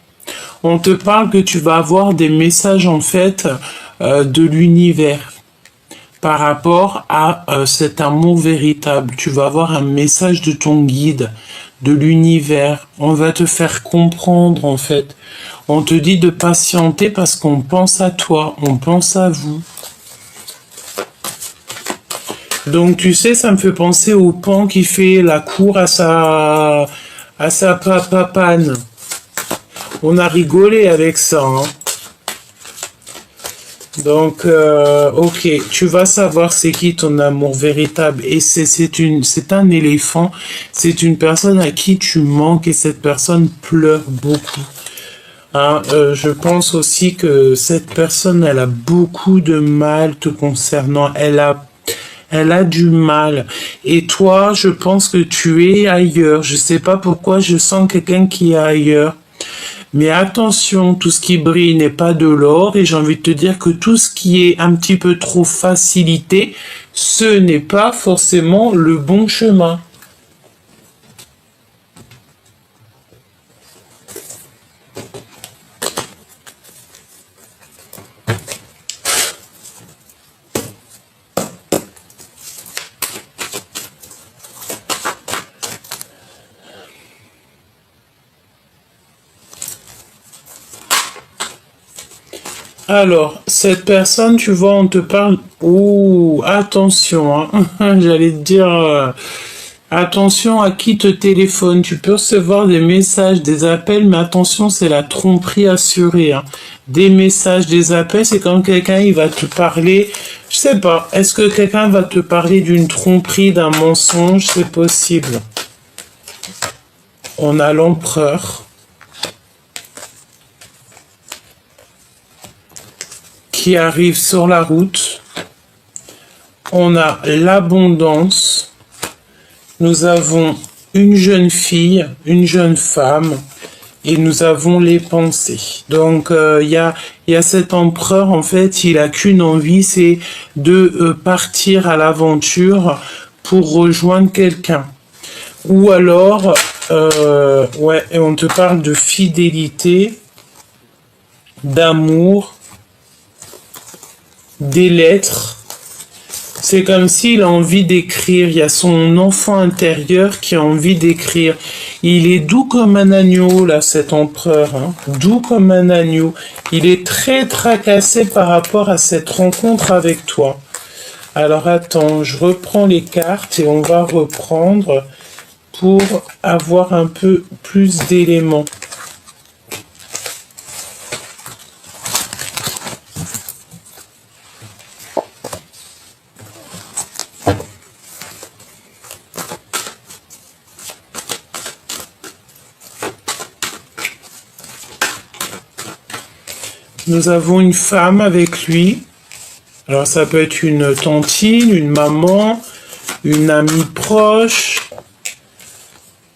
On te parle que tu vas avoir des messages en fait de l'univers. Par rapport à cet amour véritable. Tu vas avoir un message de ton guide, de l'univers. On va te faire comprendre, en fait. On te dit de patienter parce qu'on pense à toi, on pense à vous. Donc, tu sais, ça me fait penser au pan qui fait la cour à sa papane. On a rigolé avec ça, hein. Donc, ok, tu vas savoir c'est qui ton amour véritable. Et c'est un éléphant, c'est une personne à qui tu manques et cette personne pleure beaucoup. Hein, je pense aussi que cette personne, elle a beaucoup de mal te concernant. Elle a du mal. Et toi, je pense que tu es ailleurs. Je sais pas pourquoi, je sens quelqu'un qui est ailleurs. Mais attention, tout ce qui brille n'est pas de l'or et j'ai envie de te dire que tout ce qui est un petit peu trop facilité, ce n'est pas forcément le bon chemin. Alors, cette personne, tu vois, on te parle... Ouh, attention, hein. J'allais te dire... attention à qui te téléphone. Tu peux recevoir des messages, des appels, mais attention, c'est la tromperie assurée, hein. Des messages, des appels, c'est comme quelqu'un, il va te parler... Je sais pas, est-ce que quelqu'un va te parler d'une tromperie, d'un mensonge? C'est possible. On a l'empereur. Qui arrive sur la route. On a l'abondance. Nous avons une jeune fille, une jeune femme. Et nous avons les pensées. Donc, il y a cet empereur, en fait, il a qu'une envie, c'est de partir à l'aventure pour rejoindre quelqu'un. Ou alors, Ouais, et on te parle de fidélité, d'amour, des lettres. C'est comme s'il a envie d'écrire. Il y a son enfant intérieur qui a envie d'écrire. Il est doux comme un agneau, là, cet empereur. Hein. Doux comme un agneau. Il est très tracassé par rapport à cette rencontre avec toi. Alors attends, je reprends les cartes et on va reprendre pour avoir un peu plus d'éléments. Nous avons une femme avec lui. Alors ça peut être une tantine, une maman, une amie proche.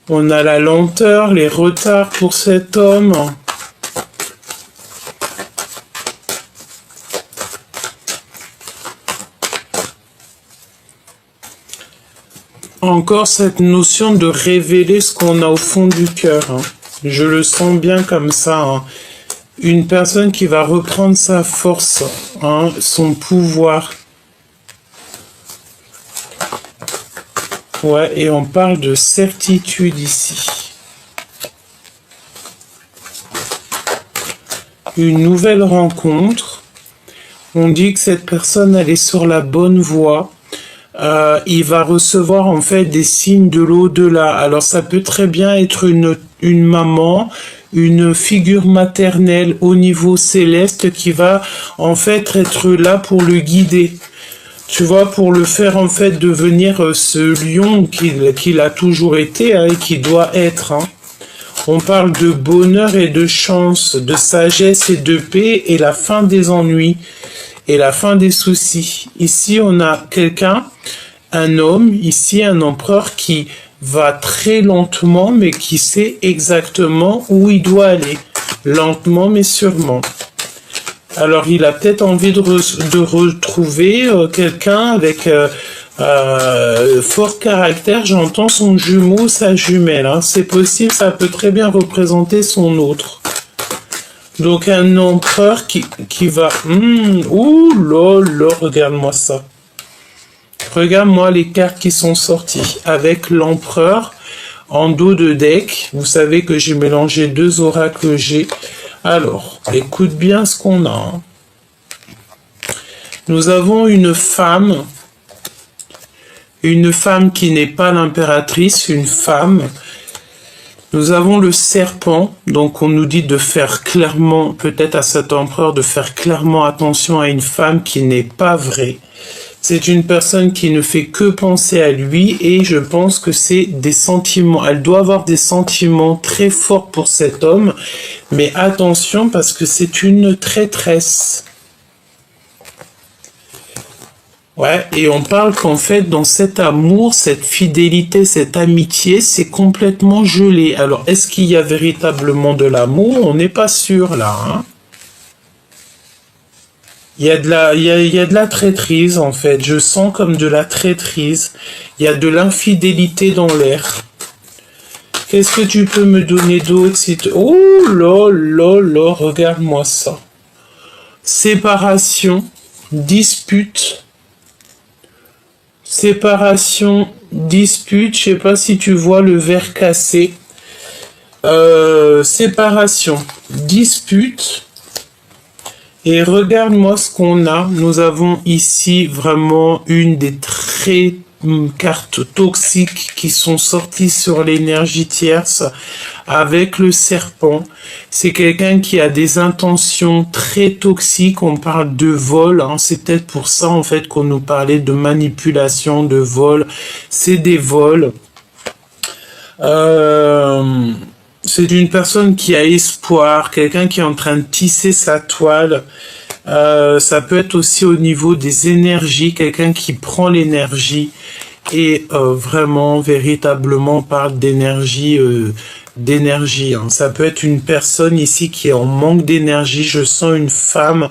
On a la lenteur, les retards pour cet homme. Encore cette notion de révéler ce qu'on a au fond du cœur. Hein. Je le sens bien comme ça. Hein. Une personne qui va reprendre sa force, hein, son pouvoir. Ouais, et on parle de certitude ici. Une nouvelle rencontre. On dit que cette personne, elle est sur la bonne voie. Il va recevoir en fait des signes de l'au-delà. Alors ça peut très bien être une maman, une figure maternelle au niveau céleste qui va en fait être là pour le guider. Tu vois, pour le faire en fait devenir ce lion qu'il a toujours été hein, et qui doit être. Hein. On parle de bonheur et de chance, de sagesse et de paix et la fin des ennuis et la fin des soucis. Ici, on a quelqu'un, un homme, ici un empereur qui va très lentement mais qui sait exactement où il doit aller. Lentement mais sûrement. Alors, il a peut-être envie de retrouver quelqu'un avec fort caractère. J'entends son jumeau, sa jumelle. Hein. C'est possible, ça peut très bien représenter son autre. Donc, un empereur qui va... ouh là là, regarde-moi ça. Regarde-moi les cartes qui sont sorties. Avec l'empereur en dos de deck. Vous savez que j'ai mélangé deux oracles G. Alors, écoute bien ce qu'on a. Hein. Nous avons une femme qui n'est pas l'impératrice, une femme. Nous avons le serpent, donc on nous dit de faire clairement, peut-être à cet empereur, de faire clairement attention à une femme qui n'est pas vraie. C'est une personne qui ne fait que penser à lui et je pense que c'est des sentiments. Elle doit avoir des sentiments très forts pour cet homme. Mais attention parce que c'est une traîtresse. Ouais, et on parle qu'en fait, dans cet amour, cette fidélité, cette amitié, c'est complètement gelé. Alors, est-ce qu'il y a véritablement de l'amour? On n'est pas sûr là, hein. Il y a de la traîtrise, en fait. Je sens comme de la traîtrise. Il y a de l'infidélité dans l'air. Qu'est-ce que tu peux me donner d'autre si tu... Oh là là là, regarde-moi ça. Séparation, dispute. Séparation, dispute. Je sais pas si tu vois le verre cassé. Séparation, dispute. Et regarde-moi ce qu'on a. Nous avons ici vraiment une des très cartes toxiques qui sont sorties sur l'énergie tierce avec le serpent. C'est quelqu'un qui a des intentions très toxiques. On parle de vol. Hein. C'est peut-être pour ça en fait qu'on nous parlait de manipulation, de vol. C'est des vols. C'est une personne qui a espoir, quelqu'un qui est en train de tisser sa toile. Ça peut être aussi au niveau des énergies, quelqu'un qui prend l'énergie et vraiment, véritablement, on parle d'énergie. Hein. Ça peut être une personne ici qui est en manque d'énergie. Je sens une femme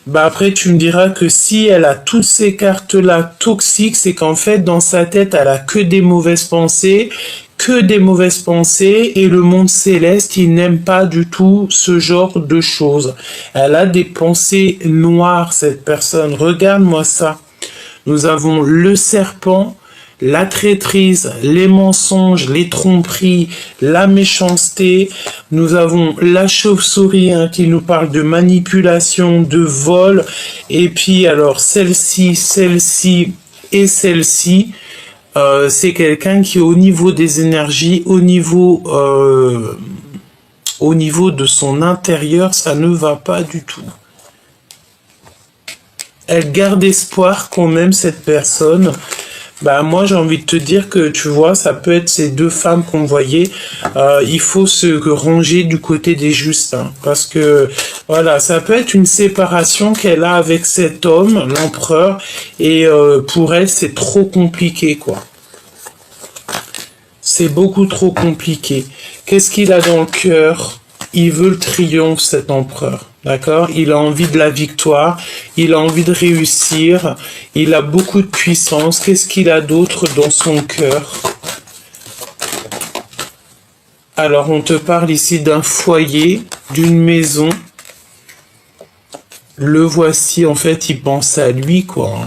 Bah après, tu me diras que si elle a toutes ces cartes-là toxiques, c'est qu'en fait, dans sa tête, elle a que des mauvaises pensées, et le monde céleste, il n'aime pas du tout ce genre de choses. Elle a des pensées noires, cette personne. Regarde-moi ça. Nous avons le serpent, la traîtrise, les mensonges, les tromperies, la méchanceté. Nous avons la chauve-souris hein, qui nous parle de manipulation, de vol. Et puis alors celle-ci et celle-ci, c'est quelqu'un qui au niveau des énergies, au niveau de son intérieur, ça ne va pas du tout. Elle garde espoir qu'on aime cette personne. Bah moi j'ai envie de te dire que tu vois ça peut être ces deux femmes qu'on voyait. Il faut se ranger du côté des justes hein, parce que voilà ça peut être une séparation qu'elle a avec cet homme l'empereur et pour elle c'est trop compliqué quoi. C'est beaucoup trop compliqué. Qu'est-ce qu'il a dans le cœur? Il veut le triomphe, cet empereur. D'accord? Il a envie de la victoire. Il a envie de réussir. Il a beaucoup de puissance. Qu'est-ce qu'il a d'autre dans son cœur? Alors, on te parle ici d'un foyer, d'une maison. Le voici, en fait, il pense à lui, quoi.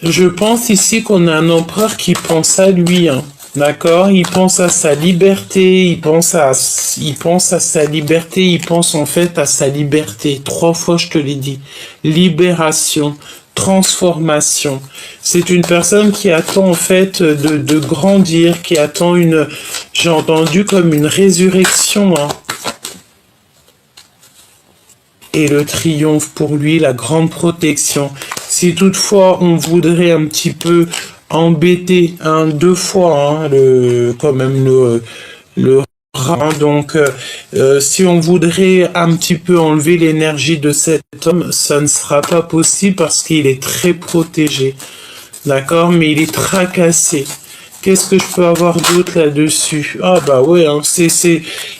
Je pense ici qu'on a un empereur qui pense à lui, hein. D'accord? Il pense à sa liberté, il pense à sa liberté, il pense en fait à sa liberté. 3 fois je te l'ai dit. Libération, transformation. C'est une personne qui attend en fait de grandir, qui attend j'ai entendu comme une résurrection, hein. Et le triomphe pour lui, la grande protection. Si toutefois on voudrait un petit peu embêter 2 fois hein, le rat, hein, donc si on voudrait un petit peu enlever l'énergie de cet homme, ça ne sera pas possible parce qu'il est très protégé, d'accord, mais il est tracassé. Qu'est-ce que je peux avoir d'autre là-dessus? Ah bah ouais, hein,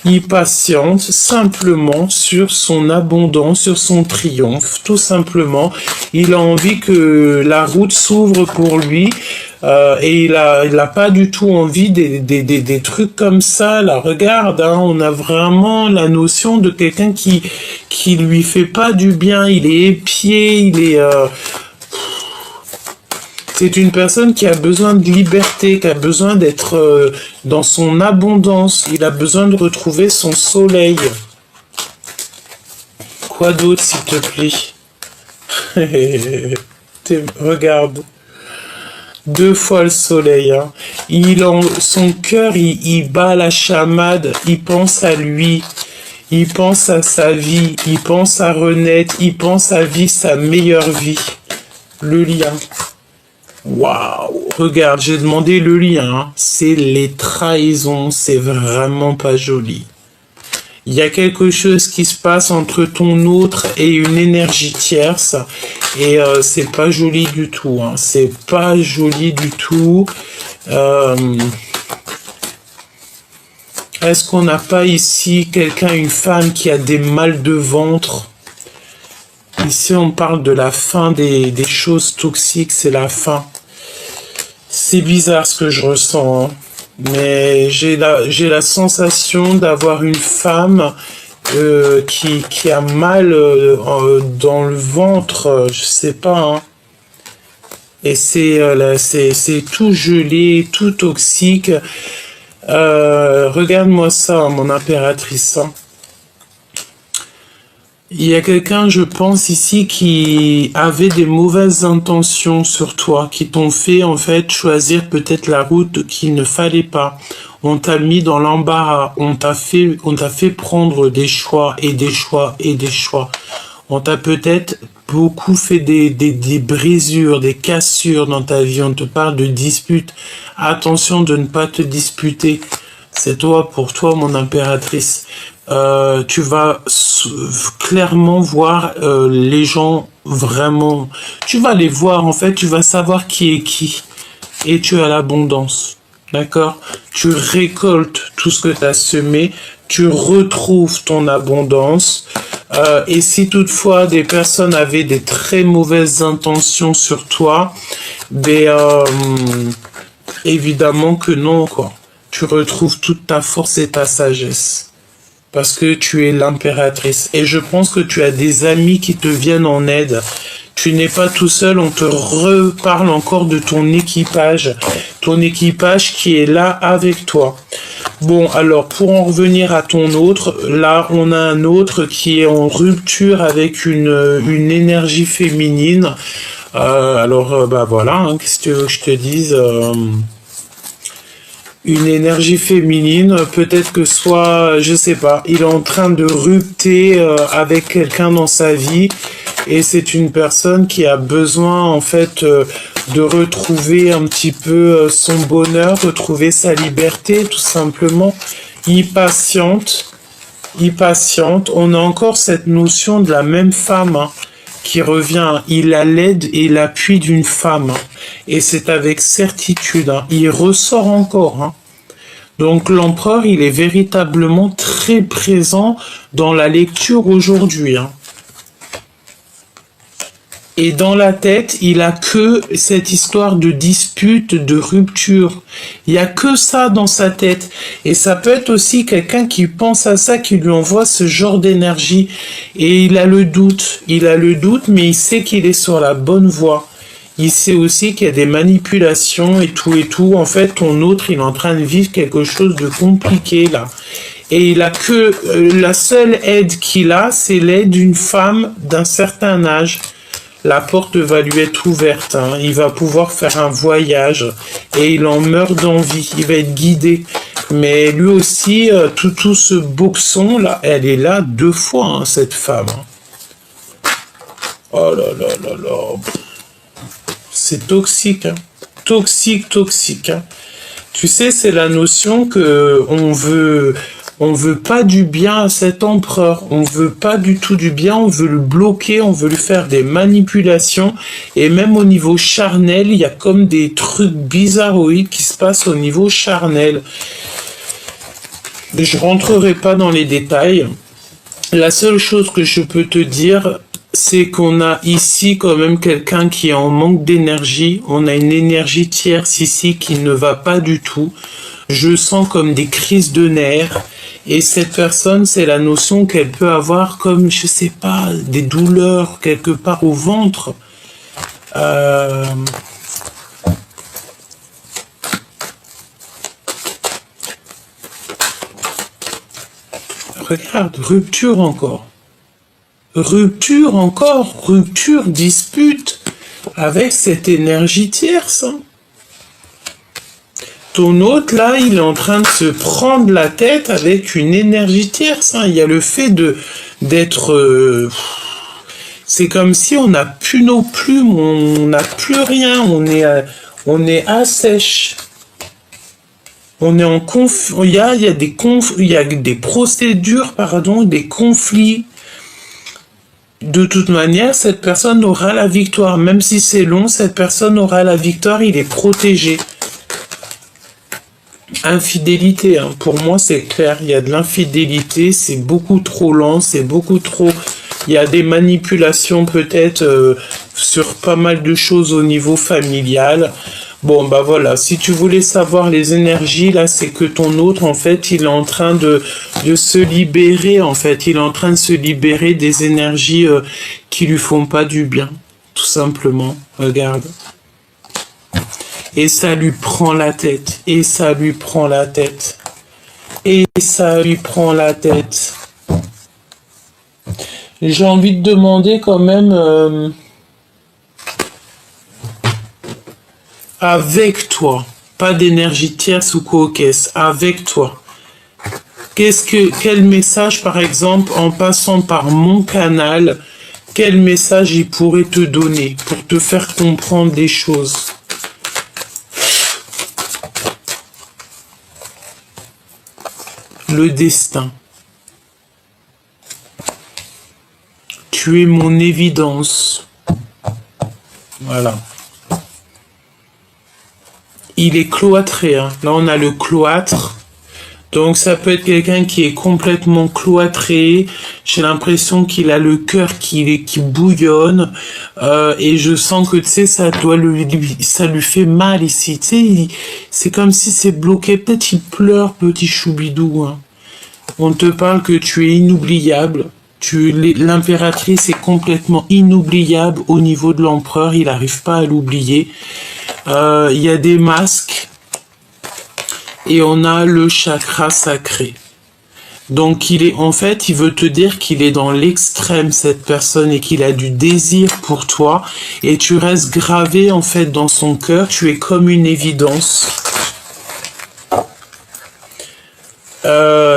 il patiente simplement sur son abondance, sur son triomphe, tout simplement. Il a envie que la route s'ouvre pour lui et il a pas du tout envie des trucs comme ça. Là, regarde, hein, on a vraiment la notion de quelqu'un qui lui fait pas du bien. Il est épié, il est c'est une personne qui a besoin de liberté, qui a besoin d'être dans son abondance. Il a besoin de retrouver son soleil. Quoi d'autre, s'il te plaît? Regarde. 2 fois le soleil. Hein. Son cœur, il bat la chamade. Il pense à lui. Il pense à sa vie. Il pense à renaître. Il pense à vivre sa meilleure vie. Le lien. Waouh, regarde, j'ai demandé le lien, hein. C'est les trahisons, c'est vraiment pas joli. Il y a quelque chose qui se passe entre ton autre et une énergie tierce et c'est pas joli du tout, hein. C'est pas joli du tout. Est-ce qu'on n'a pas ici une femme qui a des mal de ventre? Ici, on parle de la fin des choses toxiques, c'est la fin. C'est bizarre ce que je ressens, hein. Mais j'ai la sensation d'avoir une femme qui a mal dans le ventre, je sais pas, hein. Et c'est tout gelé, tout toxique. Regarde-moi ça, mon impératrice, hein. Il y a quelqu'un, je pense, ici qui avait des mauvaises intentions sur toi, qui t'ont fait, en fait, choisir peut-être la route qu'il ne fallait pas. On t'a mis dans l'embarras, on t'a fait prendre des choix et des choix et des choix. On t'a peut-être beaucoup fait des brisures, des cassures dans ta vie. On te parle de disputes. Attention de ne pas te disputer. C'est pour toi, mon impératrice. Tu vas clairement voir les gens vraiment. Tu vas les voir, en fait, tu vas savoir qui est qui. Et tu as l'abondance. D'accord? Tu récoltes tout ce que tu as semé. Tu retrouves ton abondance. Et si toutefois des personnes avaient des très mauvaises intentions sur toi, évidemment que non, quoi. Tu retrouves toute ta force et ta sagesse. Parce que tu es l'impératrice. Et je pense que tu as des amis qui te viennent en aide. Tu n'es pas tout seul, on te reparle encore de ton équipage. Ton équipage qui est là avec toi. Bon, alors, pour en revenir à ton autre, là, on a un autre qui est en rupture avec une énergie féminine. Bah voilà, hein, qu'est-ce que tu veux que je te dise une énergie féminine, peut-être que soit, je sais pas, il est en train de rupter avec quelqu'un dans sa vie et c'est une personne qui a besoin en fait de retrouver un petit peu son bonheur, retrouver sa liberté tout simplement. Impatiente, impatiente, on a encore cette notion de la même femme hein, qui revient, il a l'aide et l'appui d'une femme. Et c'est avec certitude, hein. Il ressort encore. Hein. Donc l'empereur, il est véritablement très présent dans la lecture aujourd'hui. Hein. Et dans la tête, il a que cette histoire de dispute, de rupture. Il y a que ça dans sa tête. Et ça peut être aussi quelqu'un qui pense à ça, qui lui envoie ce genre d'énergie. Et il a le doute. Il a le doute, mais il sait qu'il est sur la bonne voie. Il sait aussi qu'il y a des manipulations et tout et tout. En fait, ton autre, il est en train de vivre quelque chose de compliqué là. Et il a que la seule aide qu'il a, c'est l'aide d'une femme d'un certain âge. La porte va lui être ouverte, hein. Il va pouvoir faire un voyage et il en meurt d'envie, il va être guidé. Mais lui aussi, tout ce boxon là, elle est là 2 fois, hein, cette femme. Oh là là là là, c'est toxique, hein. Toxique, toxique. Hein. Tu sais, c'est la notion que on veut pas du bien à cet empereur. On veut pas du tout du bien. On veut le bloquer. On veut lui faire des manipulations. Et même au niveau charnel, il y a comme des trucs bizarroïdes qui se passent au niveau charnel. Je rentrerai pas dans les détails. La seule chose que je peux te dire, c'est qu'on a ici quand même quelqu'un qui est en manque d'énergie. On a une énergie tierce ici qui ne va pas du tout. Je sens comme des crises de nerfs. Et cette personne, c'est la notion qu'elle peut avoir comme, je sais pas, des douleurs quelque part au ventre. Regarde, rupture encore. Rupture encore, rupture, dispute avec cette énergie tierce. Hein. Ton autre, là, il est en train de se prendre la tête avec une énergie tierce. Hein. Il y a le fait d'être... c'est comme si on n'a plus nos plumes, on n'a plus rien, on est assèche. On est en il y a des procédures, pardon, des conflits. De toute manière, cette personne aura la victoire. Même si c'est long, cette personne aura la victoire, il est protégé. Infidélité, hein. Pour moi c'est clair, il y a de l'infidélité, c'est beaucoup trop lent, c'est beaucoup trop... Il y a des manipulations peut-être sur pas mal de choses au niveau familial. Bon bah voilà, si tu voulais savoir les énergies, là c'est que ton autre en fait il est en train de se libérer en fait, il est en train de se libérer des énergies qui lui font pas du bien, tout simplement, regarde. Et ça lui prend la tête, et ça lui prend la tête, et ça lui prend la tête. J'ai envie de demander quand même, avec toi, pas d'énergie tierce ou coquesse, avec toi. Quel message, par exemple, en passant par mon canal, quel message il pourrait te donner pour te faire comprendre des choses? Le destin. Tu es mon évidence. Voilà. Il est cloîtré. Hein. Là, on a le cloître. Donc ça peut être quelqu'un qui est complètement cloîtré. J'ai l'impression qu'il a le cœur qui bouillonne. Et je sens que tu sais, ça lui fait mal ici. Tu sais, c'est comme si c'est bloqué. Peut-être il pleure, petit choubidou. Hein. On te parle que tu es inoubliable. L'impératrice est complètement inoubliable au niveau de l'empereur. Il n'arrive pas à l'oublier. Il y a des masques. Et on a le chakra sacré. Donc en fait, il veut te dire qu'il est dans l'extrême, cette personne, et qu'il a du désir pour toi. Et tu restes gravé, en fait, dans son cœur. Tu es comme une évidence.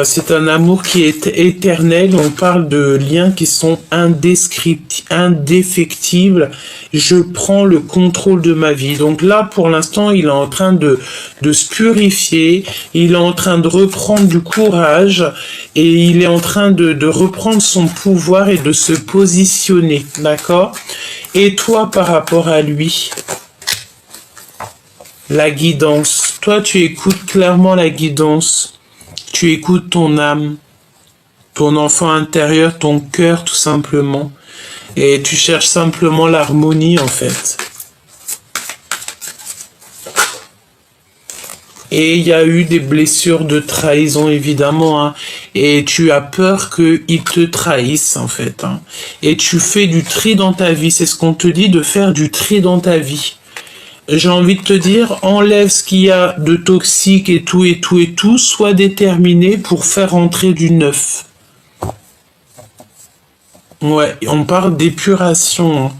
C'est un amour qui est éternel. On parle de liens qui sont indéfectibles. Je prends le contrôle de ma vie. Donc là, pour l'instant, il est en train de se purifier. Il est en train de reprendre du courage. Et il est en train de reprendre son pouvoir et de se positionner. D'accord? Et toi, par rapport à lui, la guidance. Toi, tu écoutes clairement la guidance. Tu écoutes ton âme, ton enfant intérieur, ton cœur tout simplement. Et tu cherches simplement l'harmonie en fait. Et il y a eu des blessures de trahison évidemment. Hein, et tu as peur qu'ils te trahissent en fait. Hein, et tu fais du tri dans ta vie. C'est ce qu'on te dit de faire du tri dans ta vie. J'ai envie de te dire, enlève ce qu'il y a de toxique et tout, sois déterminé pour faire entrer du neuf. Ouais, on parle d'épuration.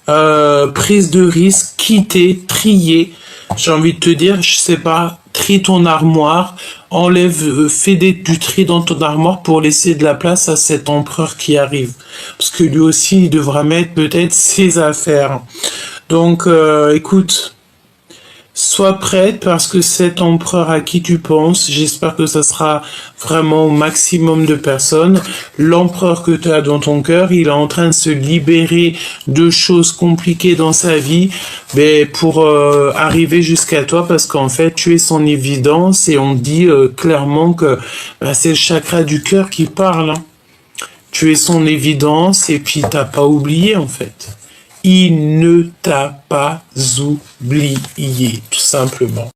Hein. Prise de risque, quitter, trier. J'ai envie de te dire, je sais pas, trie ton armoire, enlève, fais du tri dans ton armoire pour laisser de la place à cet empereur qui arrive. Parce que lui aussi, il devra mettre peut-être ses affaires. Donc, écoute, sois prête parce que cet empereur à qui tu penses, j'espère que ça sera vraiment au maximum de personnes. L'empereur que tu as dans ton cœur, il est en train de se libérer de choses compliquées dans sa vie pour arriver jusqu'à toi parce qu'en fait, tu es son évidence et on dit clairement que c'est le chakra du cœur qui parle. Hein. Tu es son évidence et puis t'as pas oublié en fait. Il ne t'a pas oublié, tout simplement.